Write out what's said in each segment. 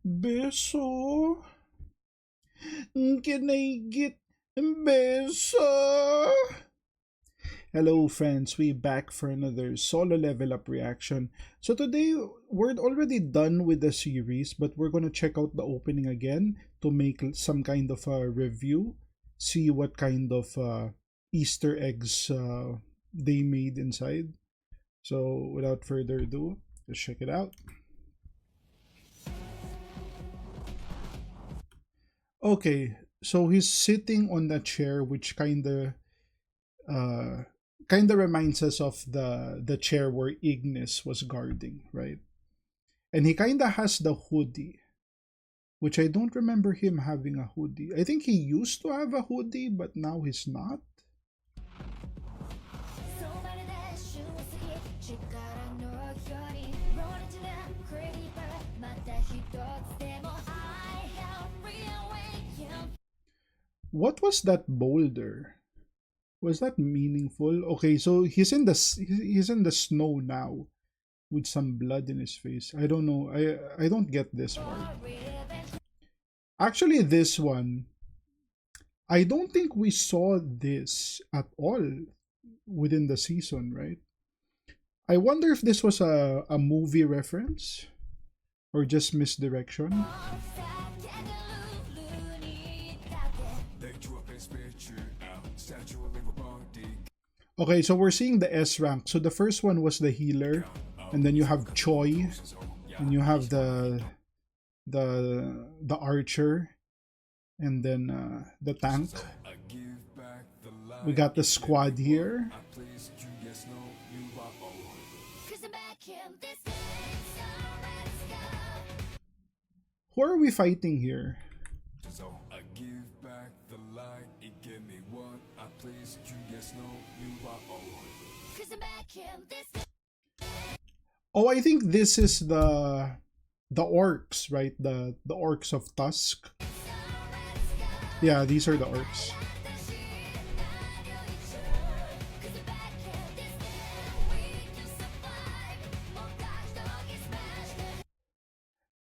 Beso? Can I get beso? Hello friends, we back for another solo level up reaction. So today we're already done with the series, but we're gonna check out the opening again to make some kind of a review, see what kind of Easter eggs they made inside. So without further ado, let's check it out. Okay, so he's sitting on the chair, which uh kind of reminds us of the chair where Ignis was guarding, right? And he kind of has the hoodie, which I don't remember him having a hoodie. I think he used to have a hoodie, but now he's not. What was that boulder? Was that meaningful? Okay, so he's in the snow now with some blood in his face. I don't know. I don't get this part. Actually, this one, I don't think we saw this at all within the season, right? I wonder if this was a movie reference or just misdirection. Okay, so we're seeing the S rank. So the first one was the healer, and then you have Choi, and you have the archer, and then the tank. We got the squad here. Who are we fighting here? Oh, I think this is the orcs, right? The orcs of Tusk. Yeah, these are the orcs.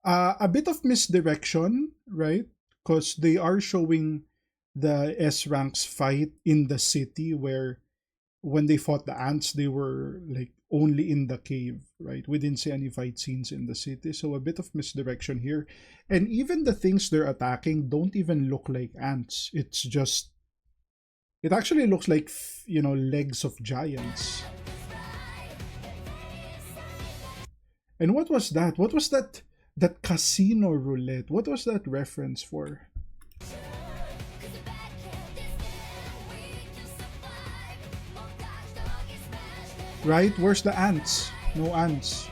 A bit of misdirection, right? Because they are showing the S ranks fight in the city where when they fought the ants, they were like only in the cave, right? We didn't see any fight scenes in the city, so a bit of misdirection here. And even the things they're attacking don't even look like ants. It actually looks like, legs of giants. And what was that? What was that casino roulette? What was that reference for? Right? Where's the ants? No ants.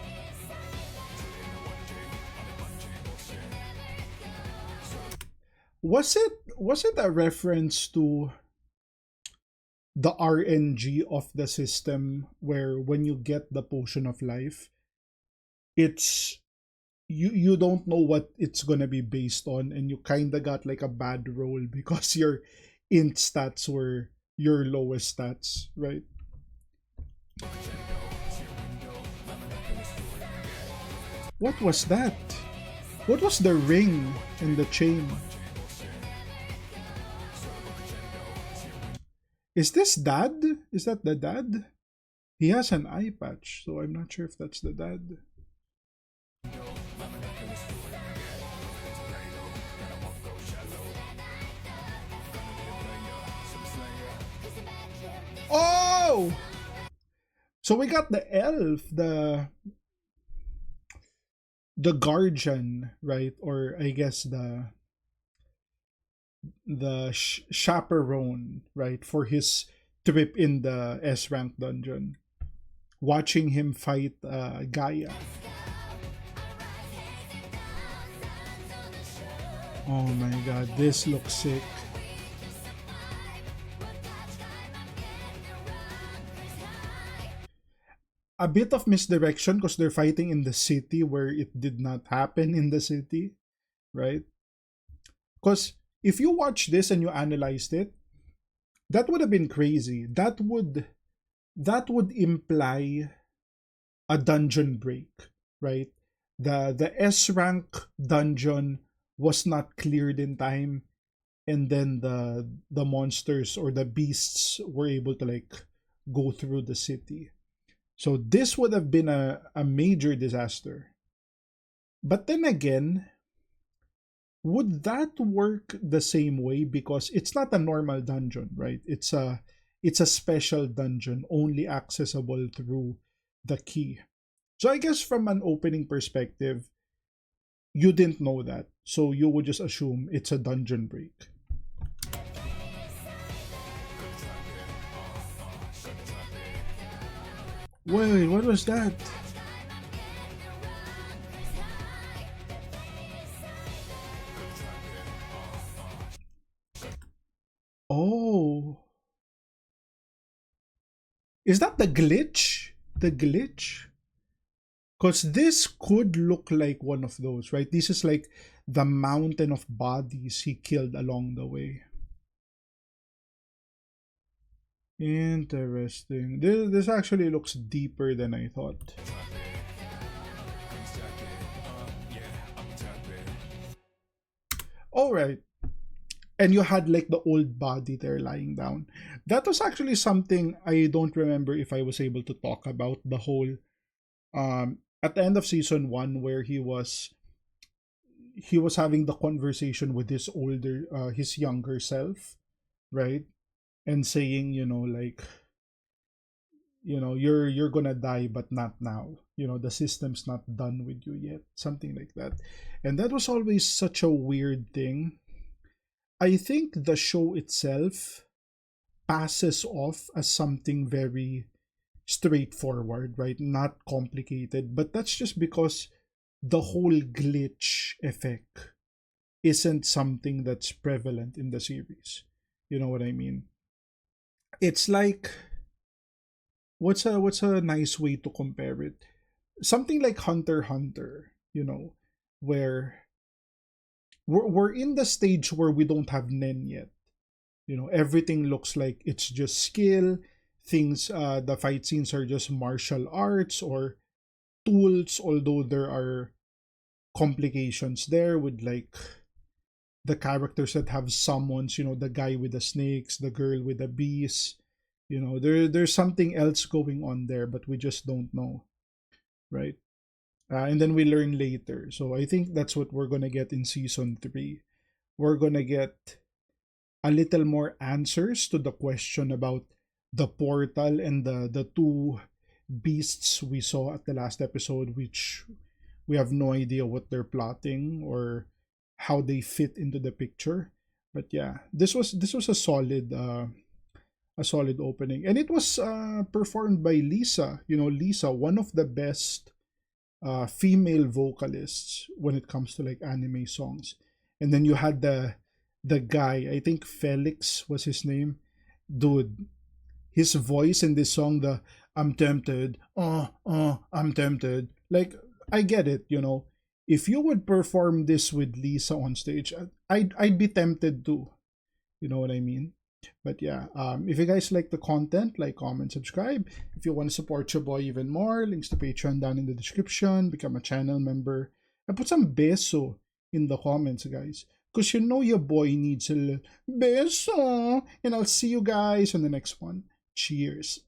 Was it a reference to the RNG of the system where when you get the potion of life, it's you don't know what it's gonna be based on, and you kinda got like a bad roll because your int stats were your lowest stats, right? What was that? What was the ring and the chain? Is this dad? Is that the dad? He has an eye patch, so I'm not sure if that's the dad. Oh! So we got the elf, the guardian, right? Or I guess the chaperone, right, for his trip in the S rank dungeon, watching him fight Gaia. Oh my god, this looks sick. A bit of misdirection because they're fighting in the city where it did not happen in the city, right? Because if you watch this and you analyzed it, that would have been crazy. That would imply a dungeon break, right? The S rank dungeon was not cleared in time, and then the monsters or the beasts were able to like go through the city. So this would have been a major disaster. But then again, would that work the same way? Because it's not a normal dungeon, right? It's a special dungeon only accessible through the key. So I guess from an opening perspective, you didn't know that. So you would just assume it's a dungeon break. Wait, what was that? Oh, is that the glitch? The glitch? Because this could look like one of those, right? This is like the mountain of bodies he killed along the way. Interesting. This actually looks deeper than I thought. All right. And you had like the old body there lying down. That was actually something I don't remember if I was able to talk about the whole at the end of season 1 where he was having the conversation with his younger self, right? And saying, like, you're gonna die but not now. The system's not done with you yet, something like that. And that was always such a weird thing. I think the show itself passes off as something very straightforward, right? Not complicated. But that's just because the whole glitch effect isn't something that's prevalent in the series. You know what I mean? It's like, what's a nice way to compare it? Something like Hunter x Hunter, where we're in the stage where we don't have Nen yet. Everything looks like it's just skill. Things, the fight scenes are just martial arts or tools, although there are complications there with like the characters that have summons, the guy with the snakes, the girl with the bees. There's something else going on there, but we just don't know, right? And then we learn later. So I think that's what we're gonna get in season 3. We're gonna get a little more answers to the question about the portal and the two beasts we saw at the last episode, which we have no idea what they're plotting or how they fit into the picture. But yeah, this was a solid opening, and it was performed by Lisa. Lisa, one of the best female vocalists when it comes to like anime songs. And then you had the guy, I think Felix was his name. Dude, his voice in this song, the I'm tempted, I'm tempted. Like, I get it. If you would perform this with Lisa on stage, I'd be tempted too. You know what I mean? But yeah, if you guys like the content, like, comment, subscribe. If you want to support your boy even more, links to Patreon down in the description. Become a channel member. And put some beso in the comments, guys. Because your boy needs a little beso. And I'll see you guys on the next one. Cheers.